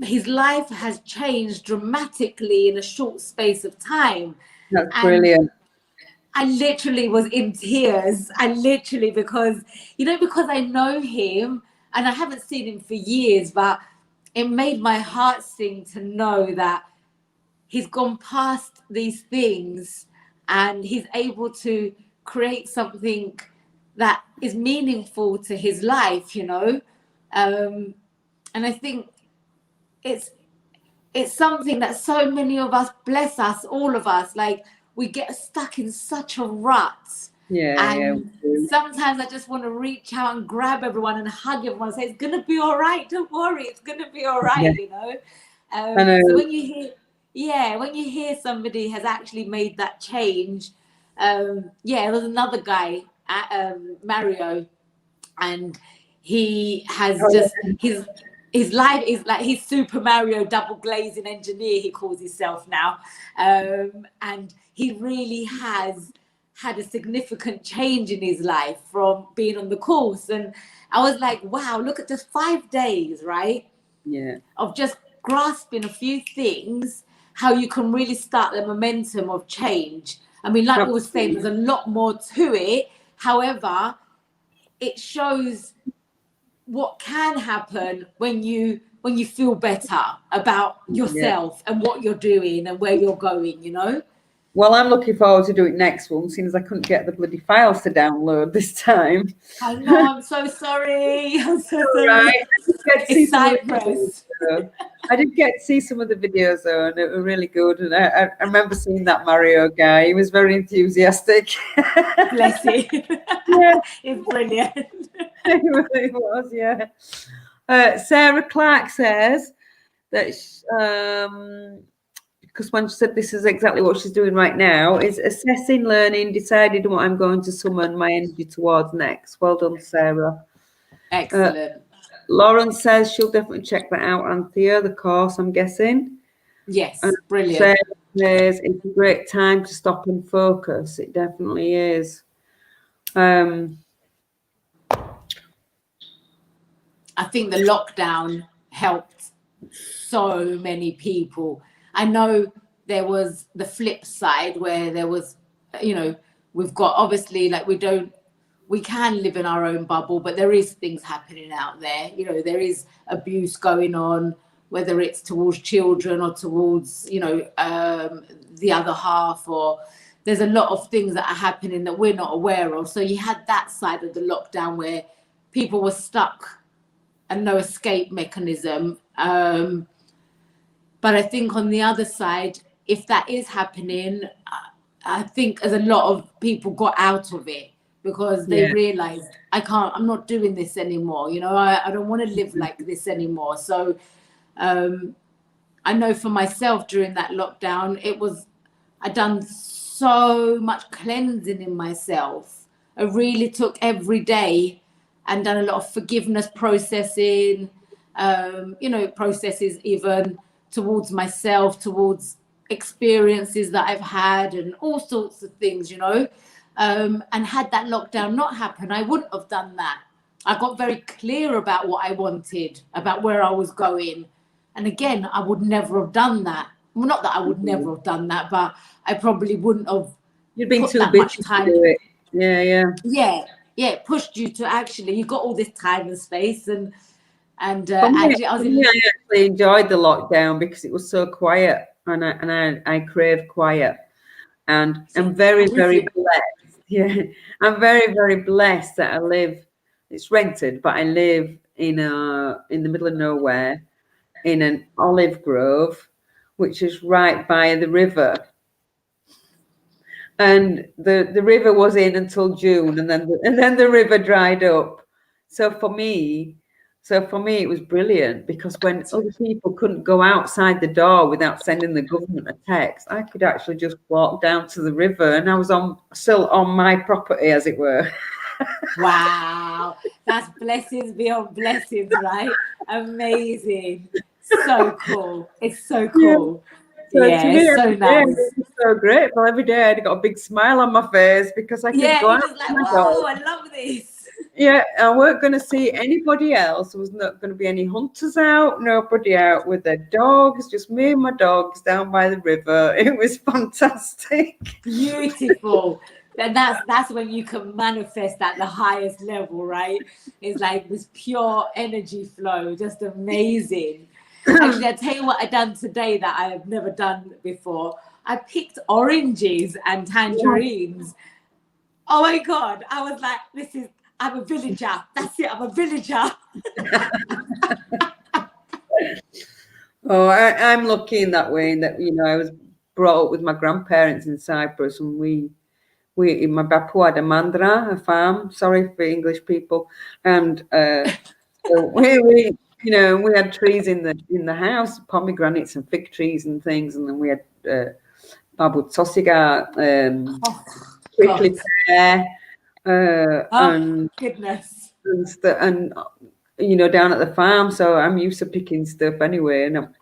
his life has changed dramatically in a short space of time. That's brilliant. I literally was in tears. Because I know him and I haven't seen him for years, but it made my heart sing to know that he's gone past these things and he's able to create something that is meaningful to his life, and I think it's something that so many of us, bless us, all of us, like, we get stuck in such a rut. Sometimes I just want to reach out and grab everyone and hug everyone and say, it's gonna be all right, don't worry, it's gonna be all right. So when you hear somebody has actually made that change, there's another guy, Mario, and he has his life is like, he's Super Mario double glazing engineer, he calls himself now. And he really has had a significant change in his life from being on the course. And I was like, wow, look at just 5 days, right? Yeah. Of just grasping a few things, how you can really start the momentum of change. I mean, like we were saying, there's a lot more to it. However, it shows what can happen when you feel better about yourself and what you're doing and where you're going, Well, I'm looking forward to doing next one, since I couldn't get the bloody files to download this time. I know, I'm so sorry. Right. It's Cyprus. I did get to see some of the videos though, and it were really good. And I remember seeing that Mario guy. He was very enthusiastic. Bless you. Yeah. It's brilliant. It really was, yeah. Sarah Clark says that because when she said this is exactly what she's doing right now, is assessing, learning, deciding what I'm going to summon my energy towards next. Well done, Sarah. Excellent. Lauren says she'll definitely check that out, Anthea, the course, I'm guessing. Yes, brilliant. Sarah says it's a great time to stop and focus. It definitely is. I think the lockdown helped so many people. I know there was the flip side where there was, we've got, obviously, like, we can live in our own bubble, but there is things happening out there. There is abuse going on, whether it's towards children or towards, the other half, or there's a lot of things that are happening that we're not aware of. So you had that side of the lockdown where people were stuck and no escape mechanism. But I think on the other side, if that is happening, I think as a lot of people got out of it because they realized, I'm not doing this anymore. I don't want to live like this anymore. So I know for myself during that lockdown, I done so much cleansing in myself. I really took every day and done a lot of forgiveness processing, processes even towards myself, towards experiences that I've had and all sorts of things, and had that lockdown not happen, I wouldn't have done that. I got very clear about what I wanted, about where I was going. And again, I would never have done that Well, not that I would never have done that, but I probably wouldn't have. You've been put too that busy much to time. do it. Yeah. Yeah, it pushed you to actually, you got all this time and space, and For me, actually, I actually enjoyed the lockdown because it was so quiet, and I crave quiet, and I'm very, very blessed. Yeah, I'm very, very blessed that I live. It's rented, but I live in the middle of nowhere, in an olive grove, which is right by the river. And the river was in until June, and then the river dried up. So for me, it was brilliant, because when other people couldn't go outside the door without sending the government a text, I could actually just walk down to the river, and I was still on my property, as it were. Wow, that's blessings beyond blessings, right? Amazing, so cool. It's so cool. So Yeah, to me, it's so every day nice. it was so grateful. Every day I got a big smile on my face because I could Yeah, go you're out just with like, my dog. whoa, I love this. Yeah, I weren't going to see anybody else. There was not going to be any hunters out, nobody out with their dogs, just me and my dogs down by the river. It was fantastic. Beautiful. And that's when you can manifest at the highest level, right? It's like this pure energy flow, just amazing. Actually, I tell you what I done today that I have never done before. I picked oranges and tangerines. Oh my God. I was like, I'm a villager. That's it. I'm a villager. Oh, I'm lucky in that way, in that, I was brought up with my grandparents in Cyprus, and we in my bapu had a mandra, a farm. Sorry for English people, and so we we had trees in the house, pomegranates and fig trees and things, and then we had babut sosiga, Oh, prickly God. pear, Oh, goodness. and down at the farm. So I'm used to picking stuff anyway, and I'm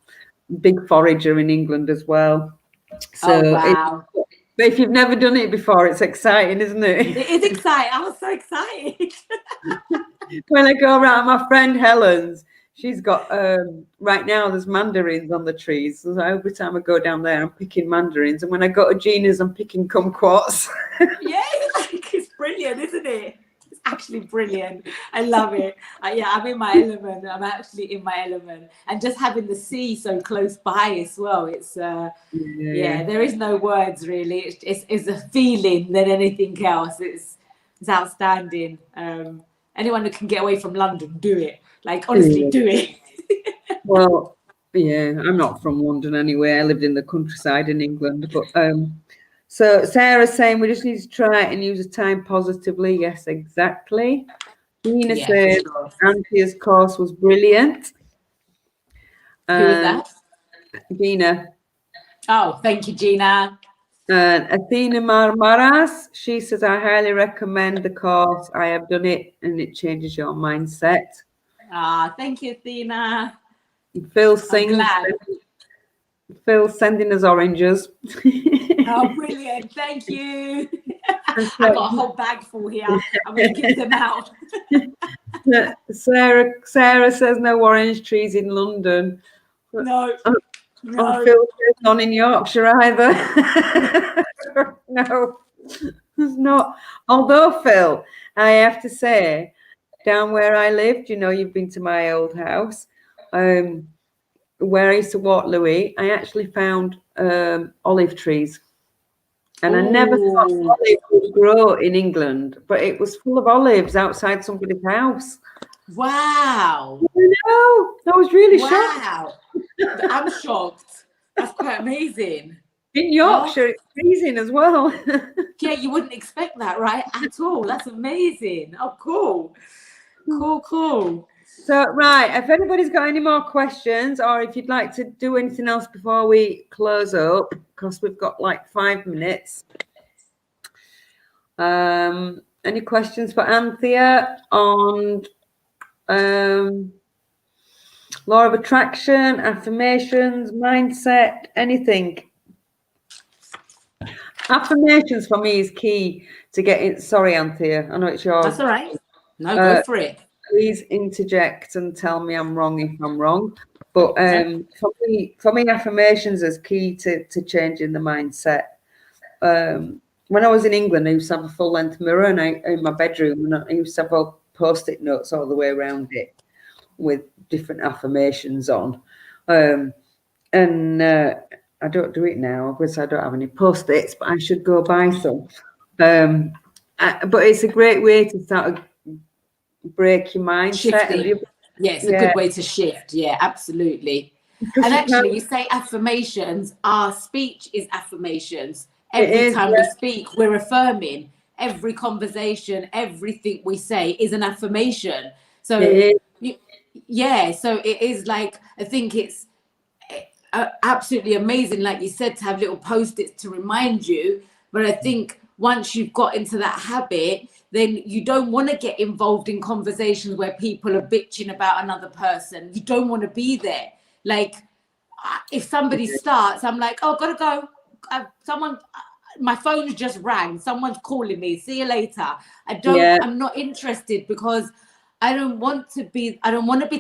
a big forager in England as well. Oh, So wow. but if you've never done it before, it's exciting, isn't it? It is exciting. I was so excited. When I go around, my friend Helen's, she's got right now there's mandarins on the trees. So every time I go down there, I'm picking mandarins, and when I go to Gina's, I'm picking kumquats. Yeah, it's brilliant, isn't it? It's actually brilliant. I love it. Yeah, I'm in my element. I'm actually in my element, and just having the sea so close by as well. It's yeah, there is no words really. It's a feeling than anything else. It's outstanding. Anyone who can get away from London, do it. Like honestly, do it. Well, yeah, I'm not from London anyway. I lived in the countryside in England, but so Sarah's saying we just need to try it and use the time positively. Yes, exactly. Nina Yeah, said for sure. Anthea's course was brilliant. Who is that? Gina. Oh, thank you, Gina. And Athena Marmaras, she says, I highly recommend the course. I have done it and it changes your mindset. Thank you, Athena. Phil sending us oranges. Oh, brilliant. Thank you. I got a whole bag full here. I'm going to give them out. Sarah says no orange trees in London. No. And Phil says none in Yorkshire either. No, there's not. Although, Phil, I have to say, down where I lived, you've been to my old house, where I used to walk Louis, I actually found olive trees. And I never thought olives would grow in England, but it was full of olives outside somebody's house. Wow. I know. I was really shocked. Wow. I'm shocked. That's quite amazing. In Yorkshire, it's freezing as well. Yeah, you wouldn't expect that, right? At all. That's amazing. Oh, cool. Cool. So, right, if anybody's got any more questions, or if you'd like to do anything else before we close up, because we've got like 5 minutes. Any questions for Anthea on law of attraction, affirmations, mindset, anything? Affirmations for me is key to get it. Sorry, Anthea, I know it's yours. That's all right. No, go for it. please interject and tell me I'm wrong if I'm wrong. But for me, affirmations is key to changing the mindset. When I was in England, I used to have a full-length mirror in my bedroom, and I used to have all post-it notes all the way around it with different affirmations on. I don't do it now because I don't have any post-its, but I should go buy some. But it's a great way to sort of break your mindset. It's a good way to shift. Yeah, absolutely. Because and actually, you say affirmations. Our speech is affirmations. Every time we speak, we're affirming. Every conversation, everything we say is an affirmation. So, so it is like, I think it's absolutely amazing, like you said, to have little post-its to remind you. But I think once you've got into that habit, then you don't want to get involved in conversations where people are bitching about another person. You don't want to be there. Like, if somebody starts, I'm like, oh, gotta go. My phone just rang. Someone's calling me. See you later. I'm not interested, because I don't want to be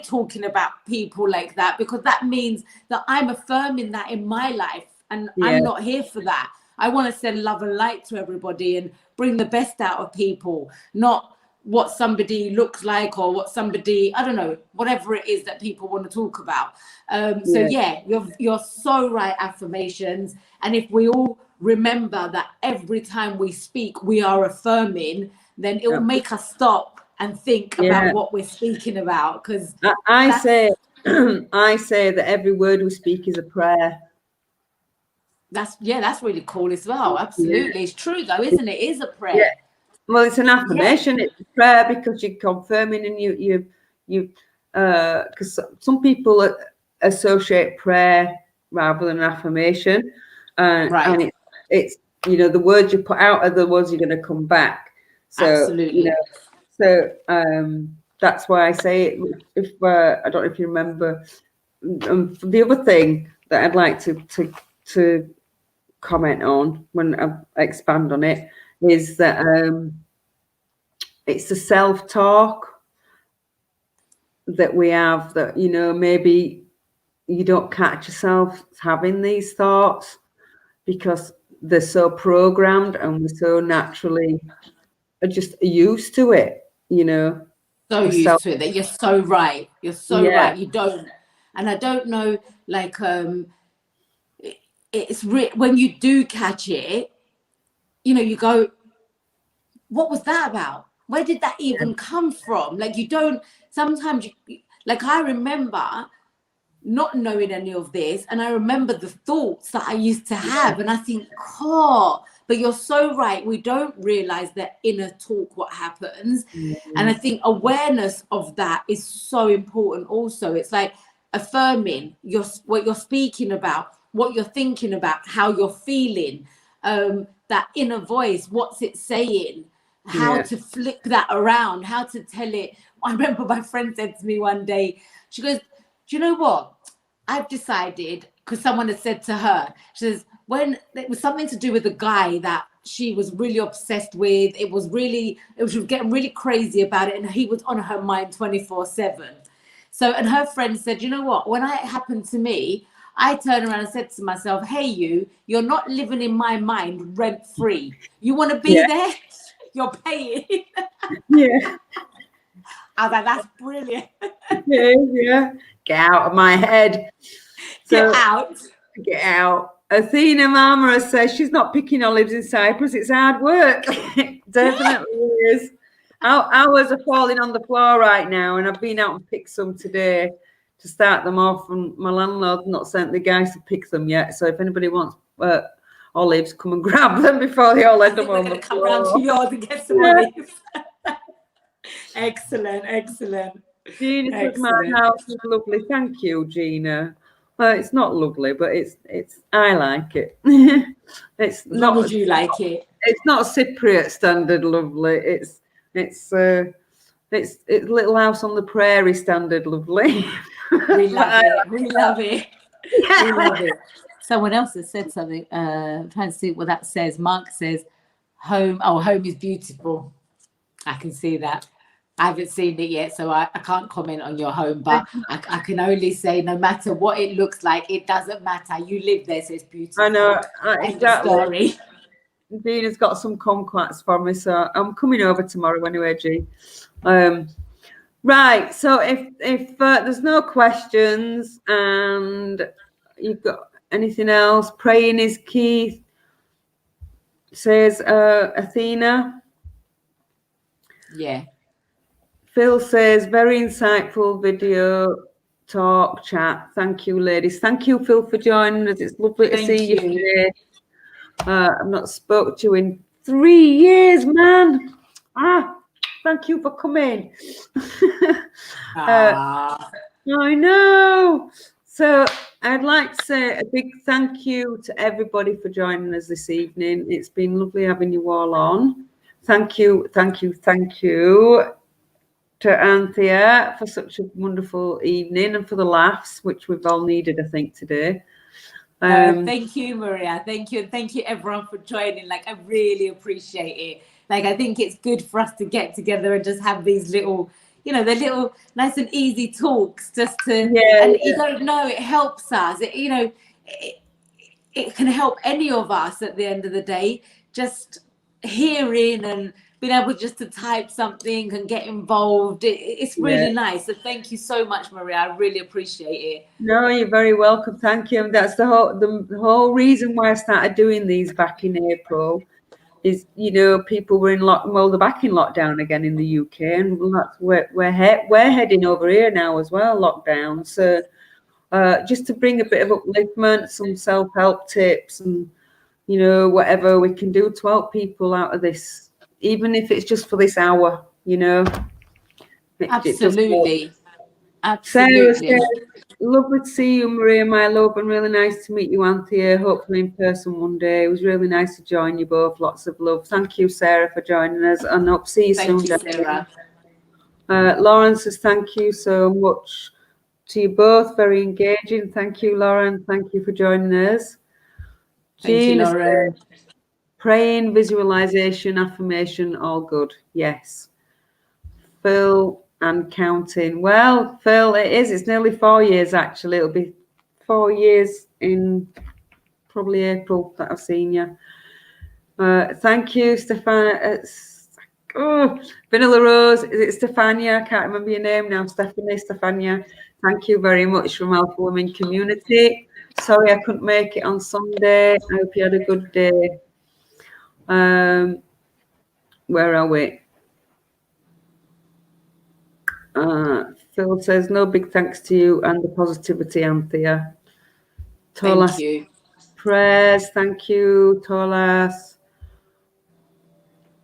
talking about people like that, because that means that I'm affirming that in my life, and I'm not here for that. I want to send love and light to everybody and bring the best out of people, not what somebody looks like or what somebody, I don't know, whatever it is that people want to talk about. You're so right, affirmations. And if we all remember that every time we speak, we are affirming, then it will make us stop and think about what we're speaking about. Because I say that every word we speak is a prayer. That's really cool as well. Absolutely. It's true though, isn't it? It is a prayer. Yeah. Well, it's an affirmation. It's a prayer because you're confirming, and you because some people associate prayer rather than affirmation, and it's the words you put out are the words you're going to come back. So absolutely. That's why I say it. If I don't know if you remember, the other thing that I'd like to comment on when I expand on it is that it's the self-talk that we have, that maybe you don't catch yourself having these thoughts because they're so programmed and we're so naturally just used to it, so used to it that you're so right. Right. You don't, and I don't know, like it's when you do catch it, you go, what was that about? Where did that even come from? Like, you don't, sometimes like, I remember not knowing any of this, and I remember the thoughts that I used to have, and I think, but you're so right. We don't realize that inner talk, what happens. And I think awareness of that is so important also. It's like affirming what you're speaking about, what you're thinking about, how you're feeling, that inner voice, what's it saying, how to flip that around, how to tell it. I remember my friend said to me one day, she goes, do you know what? I've decided, because someone had said to her, she says, when it was something to do with a guy that she was really obsessed with, she was getting really crazy about it, and he was on her mind 24/7. So, and her friend said, you know what? When it happened to me, I turned around and said to myself, hey, you're not living in my mind rent free. You want to be there? You're paying. I was like, that's brilliant. Get out of my head. Get out. Athena Marmara says she's not picking olives in Cyprus. It's hard work. Definitely is. Hours are falling on the floor right now, and I've been out and picked some today to start them off, and my landlord's not sent the guys to pick them yet. So if anybody wants olives, come and grab them before they all end up on the floor. Come round to yours and get some olives. Excellent. Gina says my house is lovely. Thank you, Gina. Well, it's not lovely, but it's I like it. It's as long as you like it. It's not Cypriot standard lovely. It's Little House on the Prairie standard lovely. We love it. Someone else has said something. I'm trying to see what that says. Mark says, home is beautiful. I can see that. I haven't seen it yet, so I can't comment on your home, but I can only say no matter what it looks like, it doesn't matter. You live there, so it's beautiful. I know, exactly. Story. Dina's got some kumquats for me, so I'm coming over tomorrow anyway, G. Right, so if there's no questions and you've got anything else, praying is key, says Athena. Yeah. Phil says, very insightful video, talk, chat. Thank you, ladies. Thank you, Phil, for joining us. It's lovely to see you today. I've not spoken to you in 3 years, man. Thank you for coming. I know. So I'd like to say a big thank you to everybody for joining us this evening. It's been lovely having you all on. Thank you, thank you, thank you to Anthea for such a wonderful evening and for the laughs, which we've all needed, I think, today. Thank you, Maria. Thank you. And thank you, everyone, for joining. Like, I really appreciate it. Like, I think it's good for us to get together and just have these little, you know, the little nice and easy talks just to, you don't know, it helps us. It can help any of us at the end of the day, just hearing and being able just to type something and get involved. It's really nice. So thank you so much, Maria. I really appreciate it. No, you're very welcome. Thank you. And that's the whole reason why I started doing these back in April is, you know, people were they're back in lockdown again in the UK, and that's we're heading over here now as well, lockdown. So just to bring a bit of upliftment, some self-help tips, and, you know, whatever we can do to help people out of this, even if it's just for this hour, you know. Absolutely. Sarah says, lovely to see you, Maria, my love, and really nice to meet you, Anthea. Hopefully in person one day. It was really nice to join you both. Lots of love. Thank you, Sarah, for joining us, and hope to see you soon. Thank you, Sarah. Lauren says, thank you so much to you both. Very engaging. Thank you, Lauren. Thank you for joining us. Thank you, Lauren. Praying, visualization, affirmation, all good. Yes. Phil and counting. Well, Phil, it is. It's nearly 4 years, actually. It'll be 4 years in probably April that I've seen you. Thank you, Stefania. Vanilla Rose. Is it Stefania? I can't remember your name now. Stefania. Thank you very much from Alpha Women Community. Sorry I couldn't make it on Sunday. I hope you had a good day. Where are we? Phil says, no, big thanks to you and the positivity, Anthea. Tolas, thank you. Prayers, thank you, Tolas.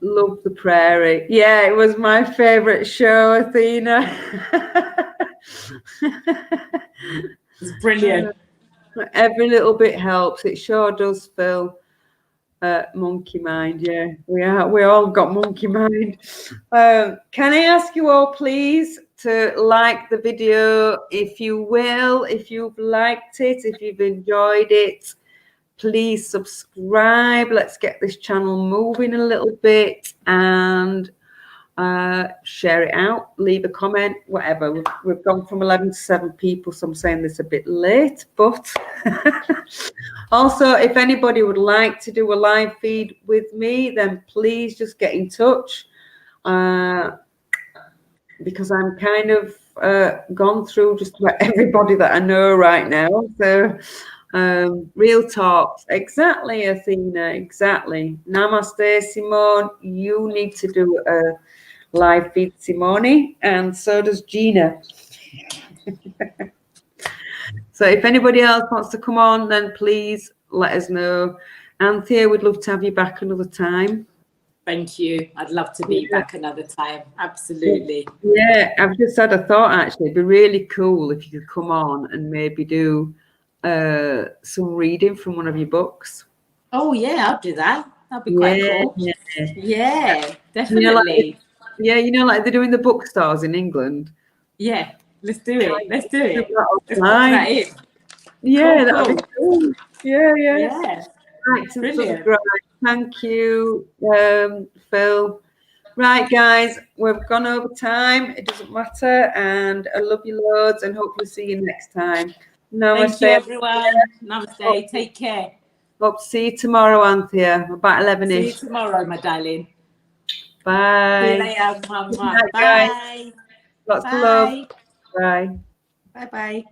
Love the prairie. Yeah, it was my favorite show, Athena. It's brilliant. Every little bit helps. It sure does, Phil. Monkey mind, yeah. We all got monkey mind. Can I ask you all, please, to like the video, if you will, if you've liked it, if you've enjoyed it, please subscribe. Let's get this channel moving a little bit, and share it out, leave a comment, whatever. We've gone from 11 to 7 people, so I'm saying this a bit late, but also, if anybody would like to do a live feed with me, then please just get in touch, because I'm kind of gone through just about everybody that I know right now. So real talks. Exactly, Athena, exactly. Namaste, Simone. You need to do a live feed, Simone, and so does Gina. So if anybody else wants to come on, then please let us know. Anthea, we'd love to have you back another time. Thank you. I'd love to be back another time. Absolutely. Yeah, I've just had a thought, actually. It'd be really cool if you could come on and maybe do some reading from one of your books. Oh, yeah, I'll do that. That'd be quite cool. Yeah, definitely. You know, like they're doing the bookstores in England. Yeah, let's do it. Let's do it. Let's put that in. Yeah, that'd be cool. Yeah. Right, brilliant. Thank you, Phil. Right, guys, we've gone over time. It doesn't matter. And I love you loads and hopefully see you next time. Namaste. Thank you, everyone. Namaste. Take care. Hope to see you tomorrow, Anthea, about 11ish. See you tomorrow, my darling. Bye. See you later. Good night, Bye. guys. Lots Bye. of love. Bye. Bye-bye.